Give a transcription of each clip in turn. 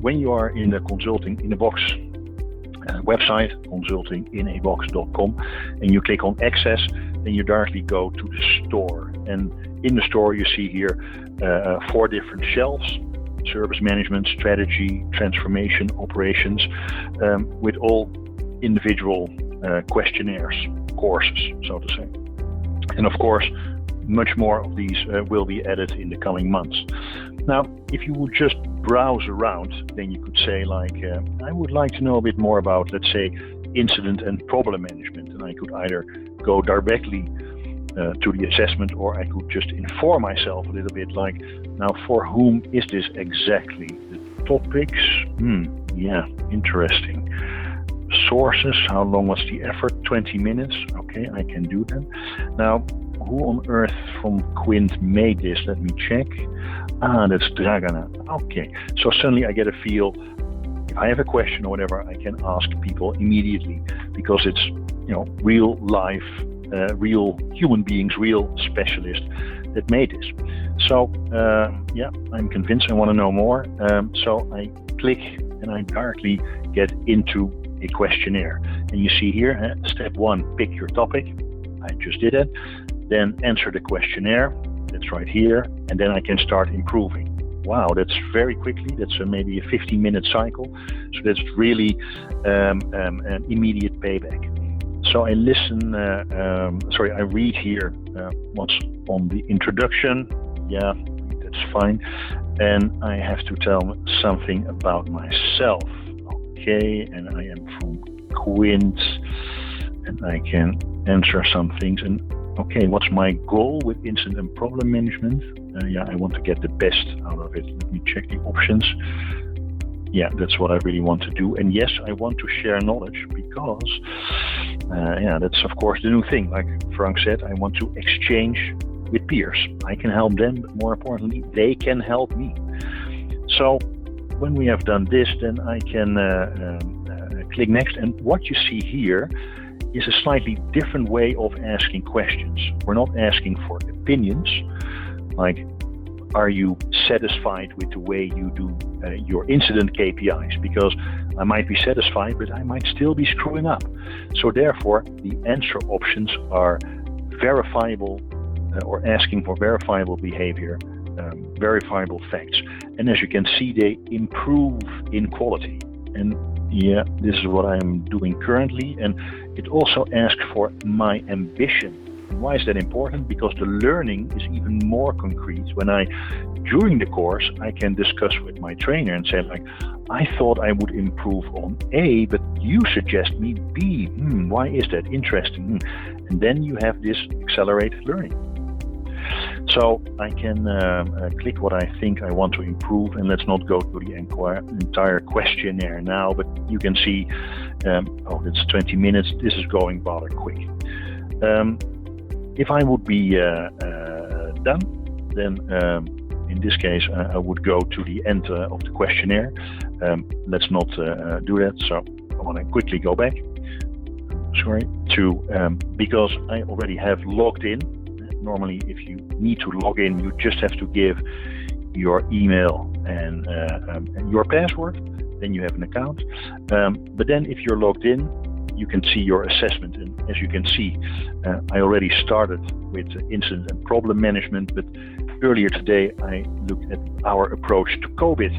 when you are in the Consulting in a Box website, consultinginabox.com, and you click on Access, then you directly go to the store. And in the store, you see here 4 different shelves: service management, strategy, transformation, operations, with all individual questionnaires, courses, so to say. And of course, much more of these will be added in the coming months. Now, if you would just browse around, then you could say like, I would like to know a bit more about, let's say, incident and problem management. And I could either go directly to the assessment, or I could just inform myself a little bit like, now for whom is this exactly? The topics? Yeah, interesting. Sources, how long was the effort? 20 minutes. Okay, I can do that. Now, who on earth from Quint made this? Let me check. That's Dragana. Okay, so suddenly I get a feel. If I have a question or whatever, I can ask people immediately, because it's, real life, real human beings, real specialists that made this. So yeah, I'm convinced I want to know more. So I click and I directly get into a questionnaire. And you see here, step 1, pick your topic. I just did it. Then answer the questionnaire. That's right here. And then I can start improving. Wow, that's very quickly. That's maybe a 15-minute cycle. So that's really an immediate payback. So I listen, I read here what's on the introduction. Yeah, that's fine. And I have to tell something about myself. Okay, and I am from Quint, and I can answer some things. And okay, what's my goal with incident and problem management? Yeah, I want to get the best out of it. Let me check the options. Yeah, that's what I really want to do. And yes, I want to share knowledge because, that's of course the new thing. Like Frank said, I want to exchange with peers. I can help them, but more importantly, they can help me. So when we have done this, then I can click next. And what you see here is a slightly different way of asking questions. We're not asking for opinions, like, are you satisfied with the way you do your incident KPIs? Because I might be satisfied, but I might still be screwing up. So therefore, the answer options are verifiable or asking for verifiable behavior, verifiable facts. And as you can see, they improve in quality. And yeah, this is what I'm doing currently. And it also asks for my ambition. Why is that important? Because the learning is even more concrete when during the course, I can discuss with my trainer and say like, I thought I would improve on A, but you suggest me B. Why is that interesting? And then you have this accelerated learning. So I can click what I think I want to improve, and let's not go to the entire questionnaire now, but you can see, it's 20 minutes. This is going rather quick. If I would be done, then in this case, I would go to the end of the questionnaire. Let's not do that. So I want to quickly go back. Because I already have logged in. Normally, if you need to log in, you just have to give your email and your password. Then you have an account. But then if you're logged in, you can see your assessment. And as you can see, I already started with incident and problem management, but earlier today, I looked at our approach to COVID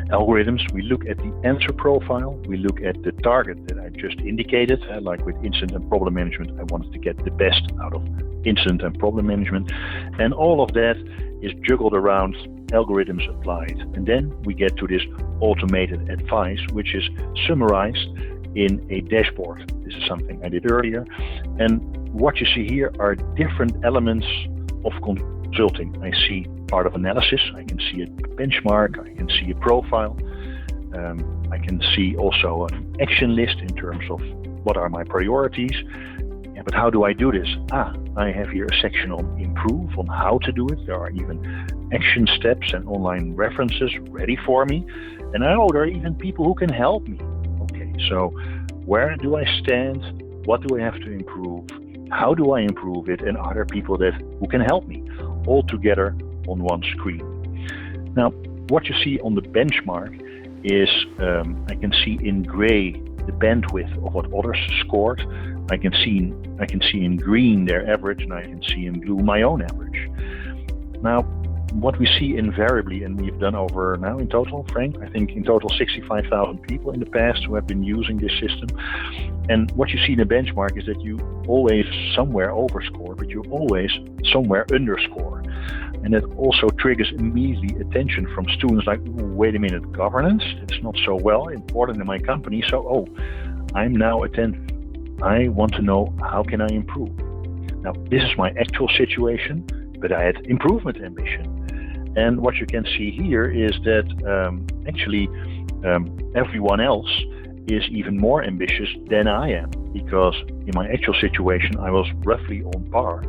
algorithms. We look at the answer profile. We look at the target that I just indicated. Like with incident and problem management, I wanted to get the best out of incident and problem management. And all of that is juggled around algorithms applied. And then we get to this automated advice, which is summarized in a dashboard. This is something I did earlier. And what you see here are different elements of consulting. I see part of analysis. I can see a benchmark. I can see a profile. I can see also an action list in terms of what are my priorities. Yeah, but how do I do this? I have here a section on improve, on how to do it. There are even action steps and online references ready for me. And there are even people who can help me. Okay, so where do I stand? What do I have to improve? How do I improve it? And are there people who can help me? All together on one screen. Now, what you see on the benchmark is I can see in gray the bandwidth of what others scored. I can see in green their average, and I can see in blue my own average. Now, what we see invariably, and we've done over now in total, Frank, I think in total 65,000 people in the past who have been using this system. And what you see in the benchmark is that you always somewhere overscore, but you always somewhere underscore. And that also triggers immediately attention from students like, wait a minute, governance, it's not so well important in my company. So, I'm now attentive. I want to know, how can I improve? Now, this is my actual situation, but I had improvement ambition. And what you can see here is that everyone else is even more ambitious than I am, because in my actual situation, I was roughly on par.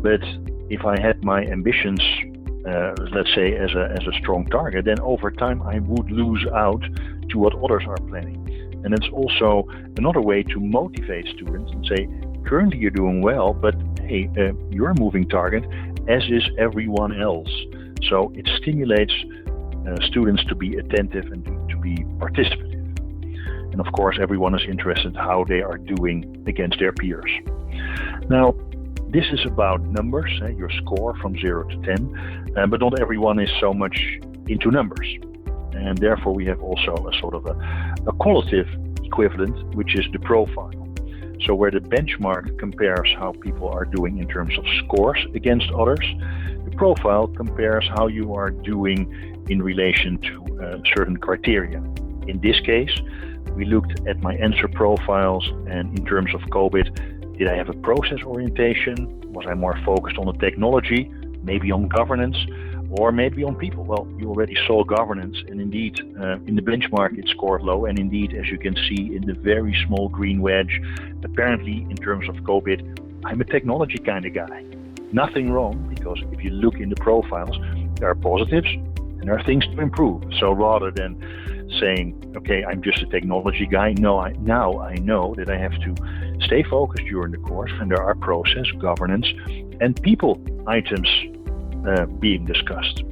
But if I had my ambitions, let's say, as a strong target, then over time I would lose out to what others are planning. And it's also another way to motivate students and say, currently you're doing well, but hey, you're a moving target, as is everyone else. So it stimulates students to be attentive and to be participative. And of course, everyone is interested how they are doing against their peers. Now, this is about numbers, your score from 0 to 10, but not everyone is so much into numbers. And therefore, we have also a sort of a qualitative equivalent, which is the profile. So where the benchmark compares how people are doing in terms of scores against others, the profile compares how you are doing in relation to certain criteria. In this case, we looked at my answer profiles, and in terms of COVID, did I have a process orientation? Was I more focused on the technology, maybe on governance, or maybe on people? Well, you already saw governance, and indeed, in the benchmark, it scored low. And indeed, as you can see in the very small green wedge, apparently, in terms of COVID, I'm a technology kind of guy. Nothing wrong, because if you look in the profiles, there are positives and there are things to improve. So rather than saying, okay, I'm just a technology guy, now I know that I have to stay focused during the course, and there are process, governance, and people items being discussed.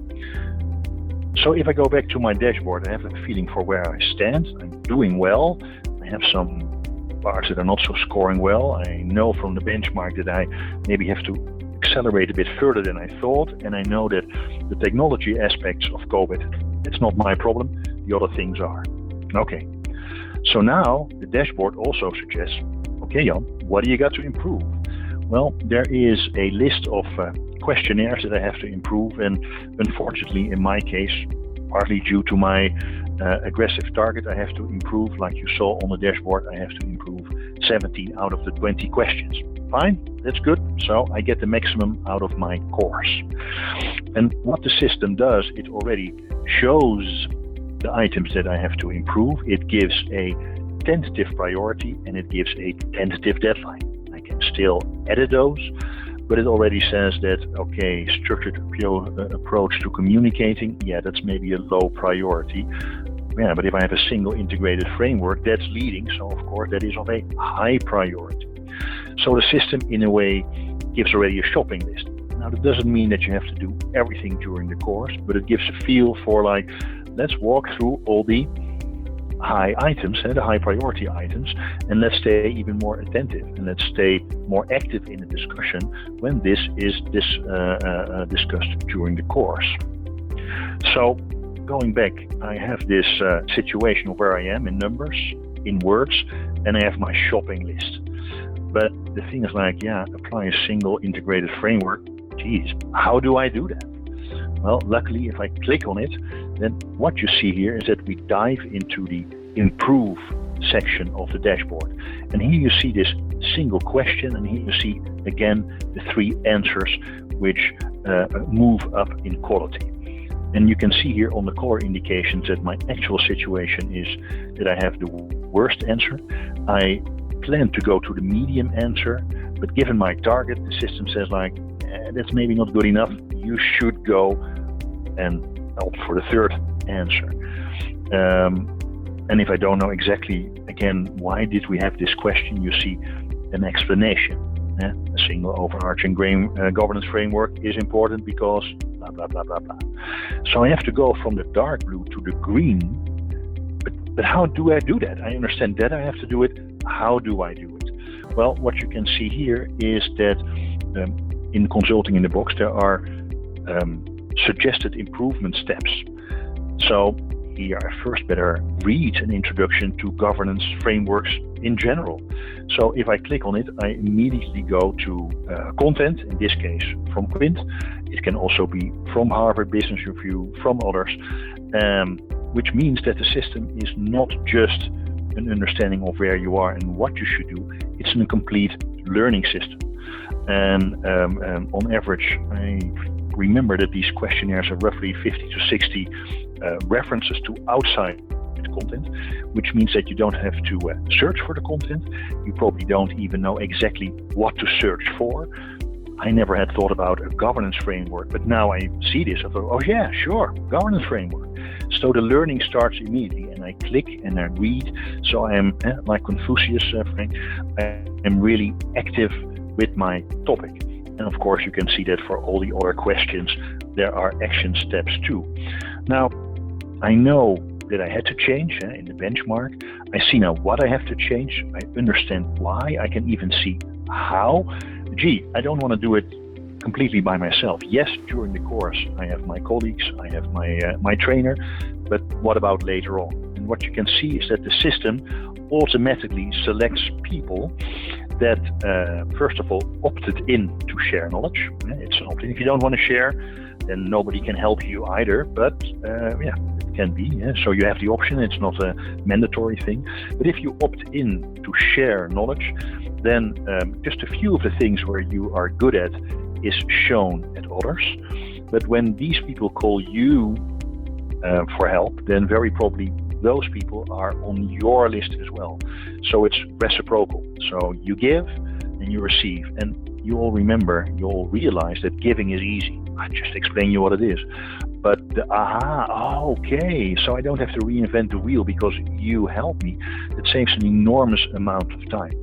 So if I go back to my dashboard, I have a feeling for where I stand. I'm doing well. I have some parts that are not so scoring well. I know from the benchmark that I maybe have to accelerate a bit further than I thought. And I know that the technology aspects of COVID, it's not my problem. The other things are. Okay. So now the dashboard also suggests, okay, Jan, what do you got to improve? Well, there is a list of questionnaires that I have to improve, and unfortunately, in my case, partly due to my aggressive target, I have to improve, like you saw on the dashboard, I have to improve 17 out of the 20 questions. Fine, that's good. So I get the maximum out of my course. And what the system does, it already shows the items that I have to improve. It gives a tentative priority, and it gives a tentative deadline. I can still edit those, but it already says that, okay, structured approach to communicating, yeah, that's maybe a low priority. Yeah, but if I have a single integrated framework, that's leading, so of course that is of a high priority. So the system, in a way, gives already a shopping list. Now, that doesn't mean that you have to do everything during the course, but it gives a feel for, like, let's walk through all the high items, the high priority items, and let's stay even more attentive, and let's stay more active in the discussion when this is discussed during the course. So going back, I have this situation where I am in numbers, in words, and I have my shopping list. But the thing is, like, yeah, apply a single integrated framework. Geez, how do I do that? Well, luckily, if I click on it, then what you see here is that we dive into the improve section of the dashboard. And here you see this single question, and here you see again the 3 answers which move up in quality. And you can see here on the color indications that my actual situation is that I have the worst answer. I plan to go to the medium answer, but given my target, the system says, like, that's maybe not good enough. You should go and opt for the 3rd answer. And if I don't know exactly, again, why did we have this question, you see an explanation. A single overarching governance framework is important because blah, blah, blah, blah, blah. So I have to go from the dark blue to the green But how do I do that? I understand that I have to do it. How do I do it? Well, what you can see here is that in Consulting in the Box, there are suggested improvement steps. So here I first better read an introduction to governance frameworks in general. So if I click on it, I immediately go to content, in this case from Quint. It can also be from Harvard Business Review, from others, which means that the system is not just an understanding of where you are and what you should do, it's a complete learning system. And on average, I remember that these questionnaires are roughly 50 to 60 references to outside content, which means that you don't have to search for the content. You probably don't even know exactly what to search for. I never had thought about a governance framework, but now I see this. I thought, oh yeah, sure, governance framework. So the learning starts immediately, and I click and I read. So I am, like Confucius, Frank, I am really active with my topic. And of course, you can see that for all the other questions, there are action steps too. Now, I know that I had to change in the benchmark. I see now what I have to change. I understand why. I can even see how. I don't want to do it completely by myself. Yes, during the course, I have my colleagues, I have my trainer, but what about later on? And what you can see is that the system automatically selects people that, first of all, opted in to share knowledge. It's an opt-in. If you don't want to share, then nobody can help you either, but it can be. So you have the option, it's not a mandatory thing. But if you opt in to share knowledge, then just a few of the things where you are good at is shown at others. But when these people call you for help, then very probably those people are on your list as well. So it's reciprocal. So you give and you receive. And you all remember, you all realize that giving is easy. I just explain you what it is. But okay, so I don't have to reinvent the wheel because you help me. It saves an enormous amount of time.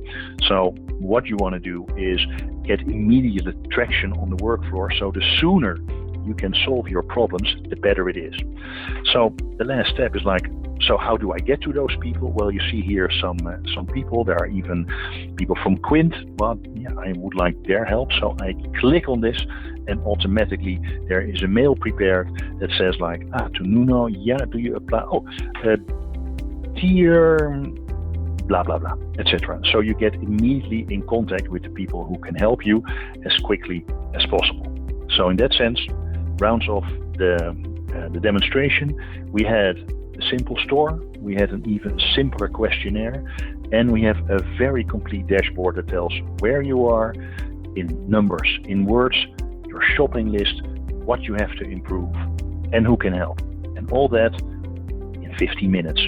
So what you want to do is get immediate traction on the work floor. So the sooner you can solve your problems, the better it is. So the last step is like, so how do I get to those people? Well, you see here some people. There are even people from Quint. Well, yeah, I would like their help. So I click on this, and automatically there is a mail prepared that says like, to Nuno, do you apply? Tier, blah, blah, blah, etc. So you get immediately in contact with the people who can help you as quickly as possible. So in that sense, rounds off the demonstration. We had a simple store, we had an even simpler questionnaire, and we have a very complete dashboard that tells where you are in numbers, in words, your shopping list, what you have to improve, and who can help. And all that in 50 minutes.